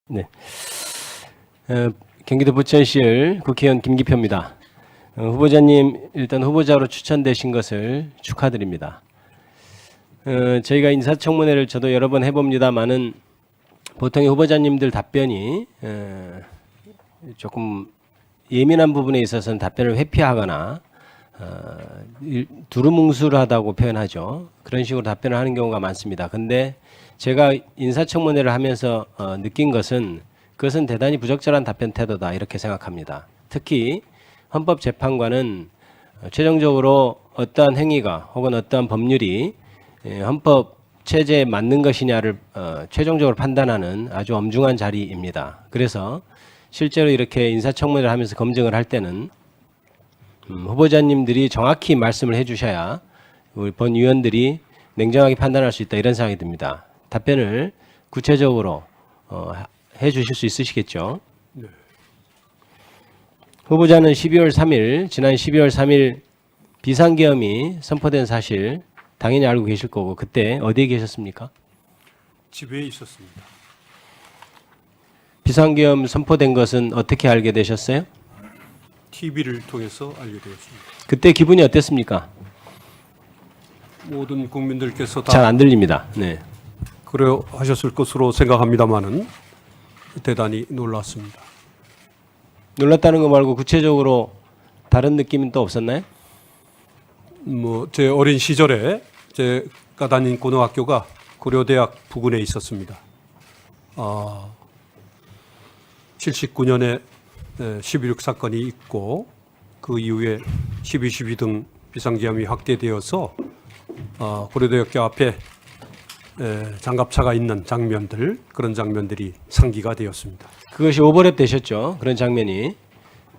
네. 경기도 부천시을 국회의원 김기표입니다. 후보자님 일단 후보자로 추천되신 것을 축하드립니다. 저희가 인사청문회를 저도 여러 번 해봅니다만은 보통의 후보자님들 답변이 조금 예민한 부분에 있어서는 답변을 회피하거나 두루뭉술하다고 표현하죠. 그런 식으로 답변을 하는 경우가 많습니다. 근데 제가 인사청문회를 하면서 느낀 것은 그것은 대단히 부적절한 답변 태도다 이렇게 생각합니다. 특히 헌법재판관은 최종적으로 어떠한 행위가 혹은 어떠한 법률이 헌법 체제에 맞는 것이냐를 최종적으로 판단하는 아주 엄중한 자리입니다. 그래서 실제로 이렇게 인사청문회를 하면서 검증을 할 때는 후보자님들이 정확히 말씀을 해주셔야 우리 본 위원들이 냉정하게 판단할 수 있다 이런 생각이 듭니다. 답변을 구체적으로 해주실 수 있으시겠죠? 네. 후보자는 12월 3일 지난 12월 3일 비상계엄이 선포된 사실 당연히 알고 계실 거고 그때 어디에 계셨습니까? 집에 있었습니다. 비상계엄 선포된 것은 어떻게 알게 되셨어요? TV를 통해서 알게 되었습니다. 그때 기분이 어땠습니까? 모든 국민들께서 잘 다 안 들립니다. 네. 그래 하셨을 것으로 생각합니다만은 대단히 놀랐습니다. 놀랐다는 거 말고 구체적으로 다른 느낌은 또 없었나요? 제 어린 시절에 제가 다닌 고등학교가 고려대학 부근에 있었습니다. 79년에 12.6 사건이 있고 그 이후에 12.12 등 비상계엄이 확대되어서 고려대학교 앞에 장갑차가 있는 장면들 그런 장면들이 상기가 되었습니다. 그것이 오버랩 되셨죠. 그런 장면이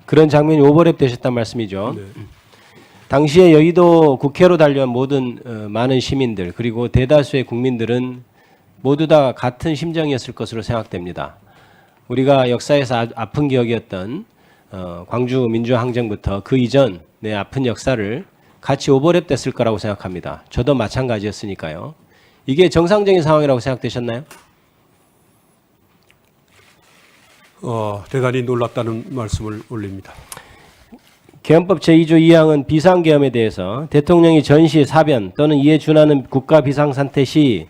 오버랩 되셨단 말씀이죠. 네. 당시에 여의도 국회로 달려온 모든 많은 시민들 그리고 대다수의 국민들은 모두 다 같은 심정이었을 것으로 생각됩니다. 우리가 역사에서 아픈 기억이었던 광주 민주항쟁부터 그 이전 내 아픈 역사를 같이 오버랩 됐을 거라고 생각합니다. 저도 마찬가지였으니까요. 이게 정상적인 상황이라고 생각되셨나요? 대단히 놀랐다는 말씀을 올립니다. 계엄법 제2조 2항은 비상계엄에 대해서 대통령이 전시, 사변 또는 이에 준하는 국가 비상상태 시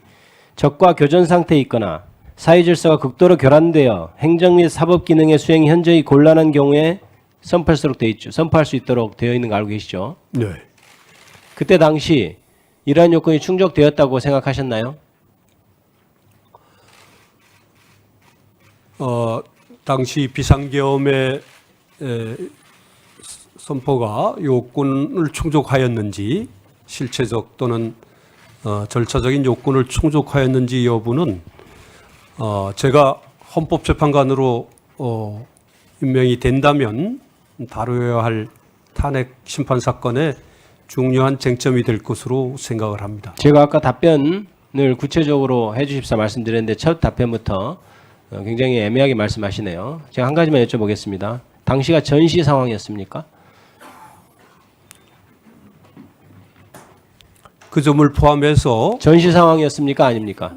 적과 교전 상태에 있거나 사회질서가 극도로 교란되어 행정 및 사법 기능의 수행이 현저히 곤란한 경우에 선포할 수 있도록 되어 있는 거 알고 계시죠? 네. 그때 당시 이러한 요건이 충족되었다고 생각하셨나요? 당시 비상계엄의 선포가 요건을 충족하였는지 실체적 또는 절차적인 요건을 충족하였는지 여부는 제가 헌법재판관으로 임명이 된다면 다뤄야 할 탄핵 심판 사건의 중요한 쟁점이 될 것으로 생각을 합니다. 제가 아까 답변을 구체적으로 해주십사 말씀드렸는데 첫 답변부터 굉장히 애매하게 말씀하시네요. 제가 한 가지만 여쭤보겠습니다. 당시가 전시 상황이었습니까? 그 점을 포함해서 전시 상황이었습니까? 아닙니까?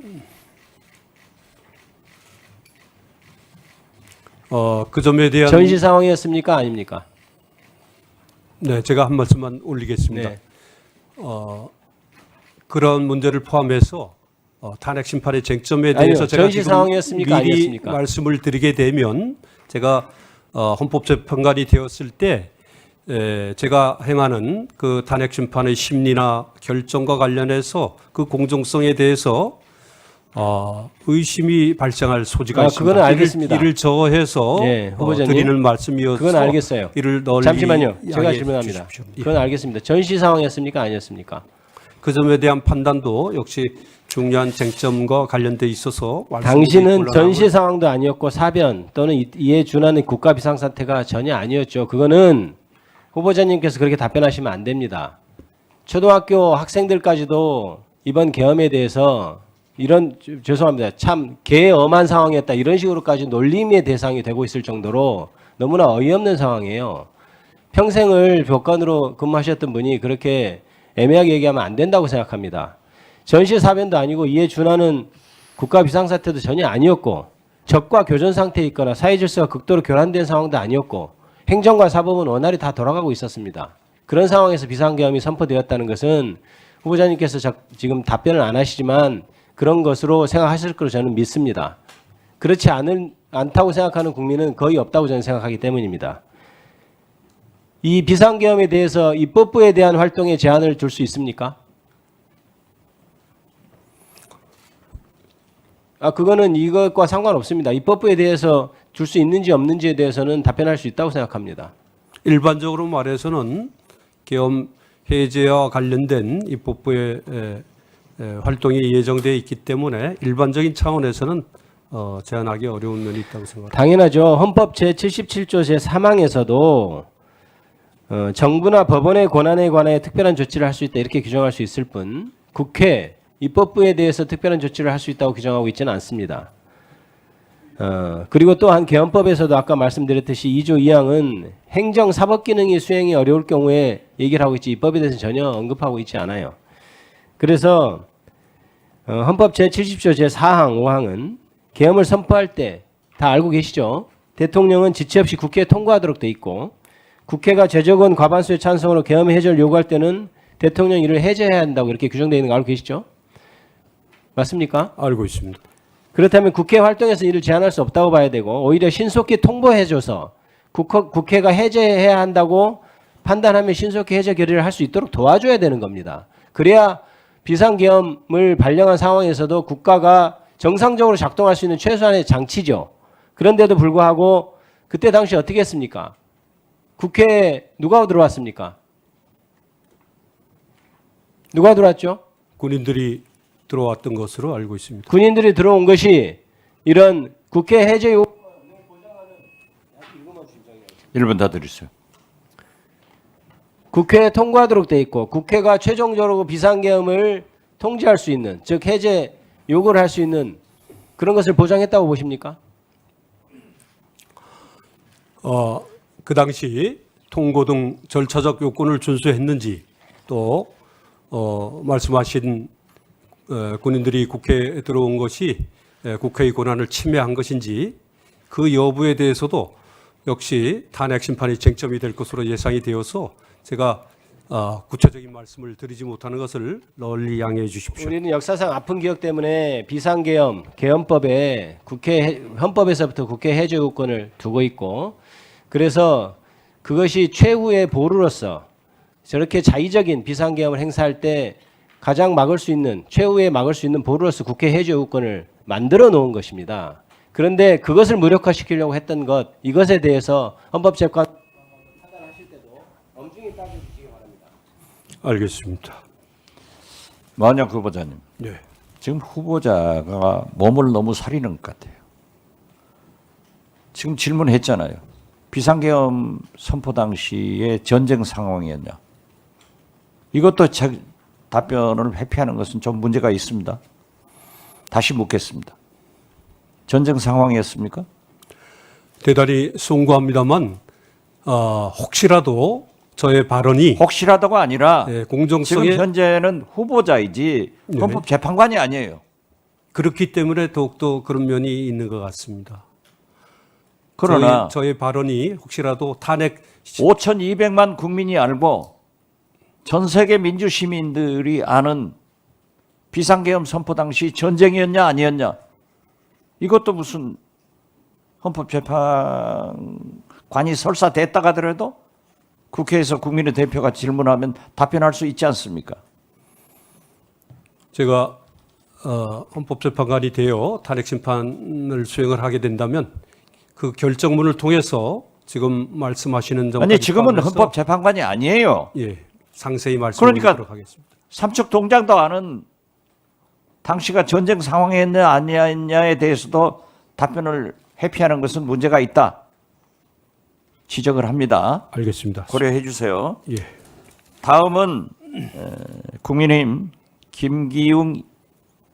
그 점에 대한 전시 상황이었습니까? 아닙니까? 네, 제가 한 말씀만 올리겠습니다. 네. 그런 문제를 포함해서 탄핵 심판의 쟁점에 대해서 아니요, 제가 전시 지금 상황이었습니까? 미리 아니었습니까? 말씀을 드리게 되면 제가 헌법재판관이 되었을 때 제가 행하는 그 탄핵 심판의 심리나 결정과 관련해서 그 공정성에 대해서 의심이 발생할 소지가 있습니다. 그거는 알겠습니다. 이를 저해서 네, 후보자님. 드리는 말씀이어서 그건 알겠어요. 이를 널리 잠시만요. 제가 양해해 질문합니다. 주십시오. 그건 알겠습니다. 전시 상황이었습니까? 아니었습니까? 그 점에 대한 판단도 역시 중요한 쟁점과 관련돼 있어서 당시는 전시 상황도 아니었고 사변 또는 이에 준하는 국가 비상사태가 전혀 아니었죠. 그거는 후보자님께서 그렇게 답변하시면 안 됩니다. 초등학교 학생들까지도 이번 계엄에 대해서 이런 죄송합니다. 참 개엄한 상황이었다 이런 식으로까지 놀림의 대상이 되고 있을 정도로 너무나 어이없는 상황이에요. 평생을 교권으로 근무하셨던 분이 그렇게 애매하게 얘기하면 안 된다고 생각합니다. 전시 사변도 아니고 이에 준하는 국가 비상사태도 전혀 아니었고 적과 교전 상태에 있거나 사회 질서가 극도로 교란된 상황도 아니었고 행정과 사법은 원활히 다 돌아가고 있었습니다. 그런 상황에서 비상계엄이 선포되었다는 것은 후보자님께서 지금 답변을 안 하시지만 그런 것으로 생각하실 거로 저는 믿습니다. 그렇지 않다고 생각하는 국민은 거의 없다고 저는 생각하기 때문입니다. 이 비상계엄에 대해서 입법부에 대한 활동에 제한을 둘 수 있습니까? 그거는 이것과 상관없습니다. 입법부에 대해서 줄 수 있는지 없는지에 대해서는 답변할 수 있다고 생각합니다. 일반적으로 말해서는 계엄 해제와 관련된 입법부의 활동이 예정되어 있기 때문에 일반적인 차원에서는 제한하기 어려운 면이 있다고 생각합니다. 당연하죠. 헌법 제77조 제3항에서도 정부나 법원의 권한에 관하여 특별한 조치를 할 수 있다 이렇게 규정할 수 있을 뿐 국회, 입법부에 대해서 특별한 조치를 할 수 있다고 규정하고 있지는 않습니다. 그리고 또한 개헌법에서도 아까 말씀드렸듯이 2조 2항은 행정 사법 기능이 수행이 어려울 경우에 얘기를 하고 있지 입법에 대해서 전혀 언급하고 있지 않아요. 그래서 헌법 제70조 제4항, 5항은 계엄을 선포할 때 다 알고 계시죠? 대통령은 지체 없이 국회에 통과하도록 돼 있고 국회가 제적원 과반수의 찬성으로 계엄 해제를 요구할 때는 대통령이 이를 해제해야 한다고 이렇게 규정되어 있는 거 알고 계시죠? 맞습니까? 알고 있습니다. 그렇다면 국회 활동에서 이를 제한할 수 없다고 봐야 되고 오히려 신속히 통보해줘서 국회가 해제해야 한다고 판단하면 신속히 해제 결의를 할 수 있도록 도와줘야 되는 겁니다. 그래야 비상계엄을 발령한 상황에서도 국가가 정상적으로 작동할 수 있는 최소한의 장치죠. 그런데도 불구하고 그때 당시 어떻게 했습니까? 국회에 누가 들어왔습니까? 누가 들어왔죠? 군인들이 들어왔던 것으로 알고 있습니다. 군인들이 들어온 것이 이런 국회 해제 요구 1분 다 드리세요. 국회에 통과하도록 돼 있고 국회가 최종적으로 비상계엄을 통제할 수 있는 즉 해제 요구를 할 수 있는 그런 것을 보장했다고 보십니까? 그 당시 통고 등 절차적 요건을 준수했는지 또 말씀하신 군인들이 국회에 들어온 것이 국회의 권한을 침해한 것인지 그 여부에 대해서도 역시 탄핵 심판이 쟁점이 될 것으로 예상이 되어서 제가 구체적인 말씀을 드리지 못하는 것을 널리 양해해 주십시오. 우리는 역사상 아픈 기억 때문에 비상계엄, 계엄법에 헌법에서부터 국회 해제 요건을 두고 있고 그래서 그것이 최후의 보루로서 저렇게 자의적인 비상계엄을 행사할 때 가장 막을 수 있는 최후에 막을 수 있는 보루로서 국회 해제 요건을 만들어 놓은 것입니다. 그런데 그것을 무력화시키려고 했던 것 이것에 대해서 헌법재판 판단하실 때도 엄중히 따져주시기 바랍니다. 알겠습니다. 만약 후보자님, 네. 지금 후보자가 몸을 너무 사리는 것 같아요. 지금 질문했잖아요. 비상계엄 선포 당시에 전쟁 상황이었냐. 이것도 답변을 회피하는 것은 좀 문제가 있습니다. 다시 묻겠습니다. 전쟁 상황이었습니까? 대단히 송구합니다만 혹시라도 저의 발언이 혹시라도가 아니라 공정성에 지금 현재는 후보자이지 네. 헌법재판관이 아니에요. 그렇기 때문에 더욱더 그런 면이 있는 것 같습니다. 그러나 저의 발언이 혹시라도 탄핵 5,200만 국민이 알고 전 세계 민주시민들이 아는 비상계엄 선포 당시 전쟁이었냐 아니었냐 이것도 무슨 헌법재판관이 설사됐다 하더라도 국회에서 국민의 대표가 질문하면 답변할 수 있지 않습니까? 제가 헌법재판관이 되어 탄핵 심판을 수행을 하게 된다면 그 결정문을 통해서 지금 말씀하시는 점까지 아니 지금은 포함해서 헌법재판관이 아니에요. 상세히 말씀드리도록 그러니까 하겠습니다. 삼척 동장도 아는 당시가 전쟁 상황이었냐 아니었냐에 대해서도 답변을 회피하는 것은 문제가 있다. 지적을 합니다. 알겠습니다. 고려해 주세요. 예. 다음은 국민의힘 김기웅